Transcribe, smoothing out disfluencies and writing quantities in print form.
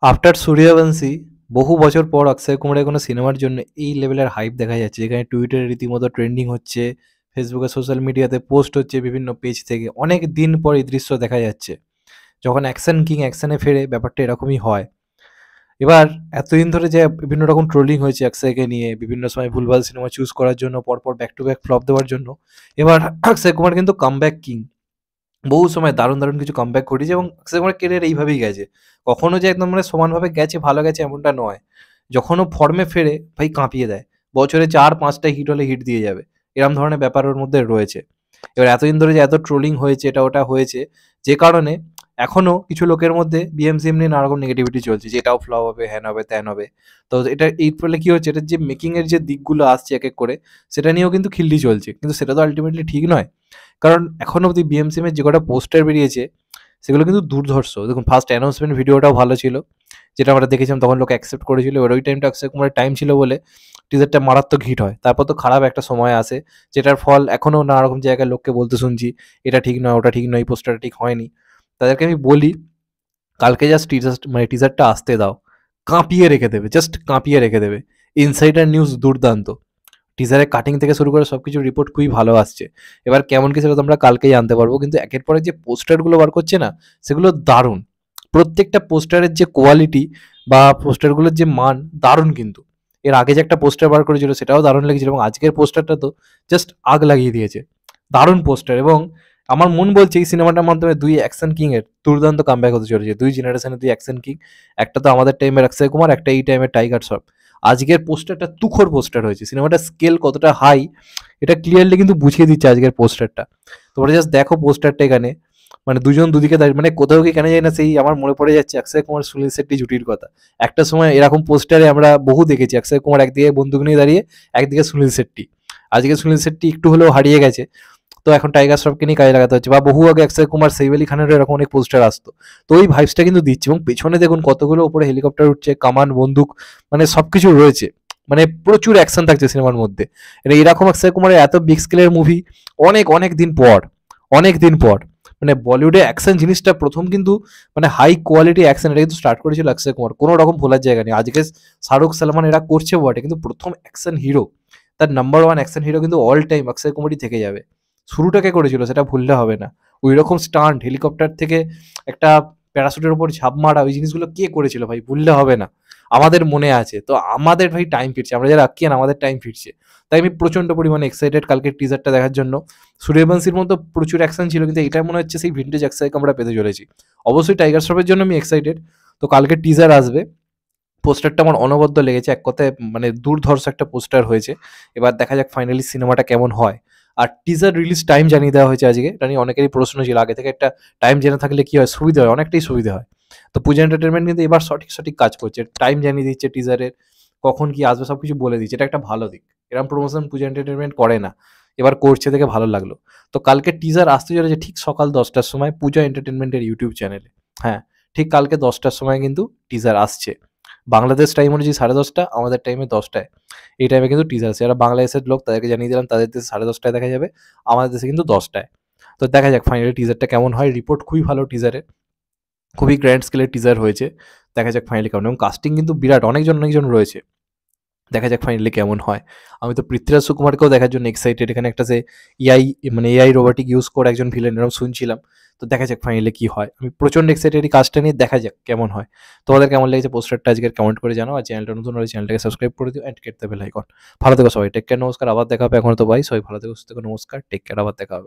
After Suryavanshi বহু বছর পর অক্ষয় কুমারের কোনো সিনেমার জন্য এই লেভেলের হাইপ দেখা যাচ্ছে, যেখানে টুইটারে রীতিমতো ট্রেন্ডিং হচ্ছে, ফেসবুকে সোশ্যাল মিডিয়াতে পোস্ট হচ্ছে, বিভিন্ন পেজ থেকে অনেক দিন পর এই দৃশ্য দেখা যাচ্ছে। যখন অ্যাকশন কিং অ্যাকশনে ফেরে, ব্যাপারটা এরকমই হয়। এবার এতদিন ধরে যে বিভিন্ন রকম ট্রোলিং হয়েছে অক্ষয়কে নিয়ে, বিভিন্ন সময় ভুলভাল সিনেমা চুজ করার জন্য, পরপর ব্যাক টু ব্যাক ফ্লপ দেওয়ার জন্য, এবার অক্ষয় কুমার কিন্তু কামব্যাক কিং। বহু সময় দারুণ, দারুণ কিছু কামব্যাক ঘটিয়েছে এবং অক্ষয় কুমারের ক্যারিয়ার এইভাবেই গেছে। কখনো যে একদম মানে সমানভাবে গেছে, ভালো গেছে এমনটা নয়। যখন ও ফর্মে ফেরে ভাই কাঁপিয়ে দেয়। বছরে ৪-৫টা হিট হলে হিট দিয়ে যাবে। এরম ধরনের ব্যাপার ওর মধ্যে রয়েছে। এবার এতদিন ধরে যে এত ট্রোলিং হয়েছে, এটা ওটা হয়েছে, যে কারণে এখনো কিছু লোকের মধ্যে বিএমসিএম নিয়ে নানা রকম নেগেটিভিটি চলছে যে এটাও ফ্লপ হবে, হ্যান হবে, ত্যান হবে। তো এটা এই ফলে কি হচ্ছে, এটার যে মেকিং এর যে দিকগুলো আসছে এক এক করে, সেটা নিয়েও কিন্তু খিল্লি চলছে। কিন্তু সেটা তো আল্টিমেটলি ঠিক নয়। কারণ এখনো অব্দি বিএমসিএম এর যে কটা পোস্টার বেরিয়েছে, সেগুলো কিন্তু দুর্ধর্ষ। দেখুন, ফার্স্ট অ্যানাউন্সমেন্ট ভিডিওটাও ভালো ছিল, যেটা আমরা দেখেছিলাম, তখন লোক অ্যাকসেপ্ট করেছিল। এবার ওই টাইমটা অক্ষয় কুমারের টাইম ছিল বলে টিজারটা মারাত্মক হিট হয়। তারপর তো খারাপ একটা সময় আসে, যেটার ফল এখনো নানা রকম জায়গায় লোককে বলতে শুনছি, এটা ঠিক নয়, ওটা ঠিক নয়, এই পোস্টারটা ঠিক হয়নি। তাদেরকে আমি বলি, কালকে জাস্ট টিজারটা আসতে দাও, কাঁপিয়ে রেখে দেবে, জাস্ট কাঁপিয়ে রেখে দেবে। ইনসাইডার নিউজ দুর্দান্ত, টিজারের কাটিং থেকে শুরু করে সবকিছু রিপোর্ট খুবই ভালো আসছে। এবার কেমন কি সেটা তোমরা কালকেই জানতে পারবো। কিন্তু একের পরে যে পোস্টারগুলো বার করছে না, সেগুলো দারুণ। প্রত্যেকটা পোস্টারের যে কোয়ালিটি বা পোস্টারগুলোর যে মান, দারুণ কিন্তু। এর আগে যে একটা পোস্টার বার করেছিল, সেটাও দারুণ লেগেছিল, এবং আজকের পোস্টারটা তো জাস্ট আগ লাগিয়ে দিয়েছে। দারুণ পোস্টার, এবং আমার মন বলছে এই সিনেমাটার মাধ্যমে দুই অ্যাকশন কিং এর দুর্দান্ত কামব্যাক হতে চলেছে। দুই জেনারেশনের দুই অ্যাকশন কিং, একটা তো আমাদের টাইমের অক্ষয় কুমার, একটা এই টাইমের টাইগার শ্রফ। আজকের পোস্টারটা তুখোর পোস্টার হয়েছে, সিনেমাটার স্কেল কতটা হাই এটা ক্লিয়ারলি কিন্তু বুঝিয়ে দিচ্ছে আজকের পোস্টারটা। তোমরা জাস্ট দেখো পোস্টারটা এখানে, মানে দুজন দুদিকে দাঁড়িয়ে, মানে কোথাও কি কেন যায় না, সেই আমার মনে পড়ে যাচ্ছে অক্ষয় কুমার সুনীল শেট্টি জুটির কথা। একটা সময় এরকম পোস্টারে আমরা বহু দেখেছি, অক্ষয় কুমার একদিকে বন্দুক নিয়ে দাঁড়িয়ে, একদিকে সুনীল শেট্টি। আজকে সুনীল শেট্টি একটু হলেও হারিয়ে গেছে, তো এখন টাইগার শ্রফকে নিয়ে কাজে লাগাতে হচ্ছে। বা বহু আগে অক্ষয় কুমার সৈফ আলী খানের এরকম অনেক পোস্টার আসতো। তো ওই ভাইবসটা কিন্তু দিচ্ছে, এবং পেছনে দেখুন কতগুলো উপরে হেলিকপ্টার উঠছে, কামান, বন্দুক, মানে সবকিছু রয়েছে। মানে প্রচুর অ্যাকশন থাকছে সিনেমার মধ্যে। এটা এরকম অক্ষয় কুমারের এত বিগ স্কেলের মুভি অনেক অনেক দিন পর, অনেক দিন পর। মানে বলিউডে অ্যাকশন জিনিসটা প্রথম কিন্তু, মানে হাই কোয়ালিটি অ্যাকশন, এটা কিন্তু স্টার্ট করেছিল অক্ষয় কুমার। কোনো রকম ভোলার জায়গা নেই। আজকে শাহরুখ, সালমান এরা করছে বটে, কিন্তু প্রথম অ্যাকশন হিরো, তার নাম্বার ওয়ান অ্যাকশন হিরো কিন্তু অল টাইম অক্ষয় কুমারই থেকে যাবে। শুরুটাকে করেছিল সেটা ভুললে হবে না। ওই রকম স্টান্ট, হেলিকপ্টার থেকে একটা প্যারাশুটের উপর ঝাঁপ মারা, ওই জিনিসগুলো কে করেছিল ভাই, ভুললে হবে না। আমাদের মনে আছে তো, আমাদের ভাই টাইম ফিরছে, আমরা যারা আঁকিয়ান আমাদের টাইম ফিরছে। তাই আমি প্রচন্ড পরিমাণে এক্সাইটেড কালকে টিজারটা দেখার জন্য। সূর্যবংশীর মতো প্রচুর অ্যাকশন ছিল, কিন্তু এটা মনে হচ্ছে সেই ভিন্টেজ অ্যাকশনকে আমরা পেতে চলেছি। অবশ্যই টাইগার শ্রফের জন্য আমি এক্সাইটেড। তো কালকে টিজার আসবে, পোস্টারটা আমার অনবদ্য লেগেছে, এক কথায় মানে দুর্ধর্ষ একটা পোস্টার হয়েছে। এবার দেখা যাক ফাইনালি সিনেমাটা কেমন হয়। আর টিজার রিলিজ টাইম জানিয়ে দেওয়া হয়েছে আজকে, এটা নিয়ে অনেকেরই প্রশ্ন ছিল। আগে থেকে একটা টাইম জেনে থাকলে কি হয়, সুবিধা হয়, অনেকটাই সুবিধা হয়। তো পূজা এন্টারটেনমেন্ট কিন্তু এবার সঠিক সঠিক কাজ করছে, টাইম জানিয়ে দিচ্ছে টিজারের, কখন কি আসবে সব কিছু বলে দিচ্ছে। এটা একটা ভালো দিক, এরকম প্রমোশন পূজা এন্টারটেনমেন্ট করে না, এবার করছে, দেখে ভালো লাগলো। তো কালকে টিজার আসতে চলেছে ঠিক সকাল 10টার সময় পূজা এন্টারটেনমেন্টের ইউটিউব চ্যানেলে। হ্যাঁ, ঠিক কালকে 10টার সময় কিন্তু টিজার আসছে। বাংলাদেশ টাইম অনুযায়ী 10:30, আমাদের টাইমে 10টায়। এই টাইমে কিন্তু টিজার আছে। যারা বাংলাদেশের লোক তাদেরকে জানিয়ে দিলাম, তাদের দেশে 10:30টায় দেখা যাবে, আমাদের দেশে কিন্তু 10টায়। তো দেখা যাক ফাইনালি টিজারটা কেমন হয়। রিপোর্ট খুবই ভালো টিজারের, খুবই গ্র্যান্ড স্কেলের টিজার হয়েছে। দেখা যাক ফাইনালি কেমন, এবং কাস্টিং কিন্তু বিরাট, অনেকজন অনেকজন রয়েছে। দেখা যাক ফাইনালি কেমন হয়। আমি তো পৃথ্বীরাজ সুকুমারকেও দেখার জন্য এক্সাইটেড। এখানে একটা যে এআই, মানে এআই রোবোটিক ইউজ করে একজন ভিলেন এরকম শুনছিলাম। তো দেখা যাক ফাইনালি কি হয়। আমি প্রচন্ড এক্সাইটেড এই কাজটা নিয়ে, দেখা যাক কেমন হয়। তোমাদের কেমন লেগেছে পোস্টারটা আজকের, কমেন্ট করে জানাও। আর চ্যানেলটা নতুন হলে চ্যানেলটাকে সাবস্ক্রাইব করে দিও, and get the bell icon. ভালো থেকো সবাই, টেক কেয়ার, নমস্কার, আবার দেখা হবে। এখন তো ভাই সবাই ভালো থেকো, সুস্থ থেকো, নমস্কার, টেক কেয়ার, আবার দেখা হবে।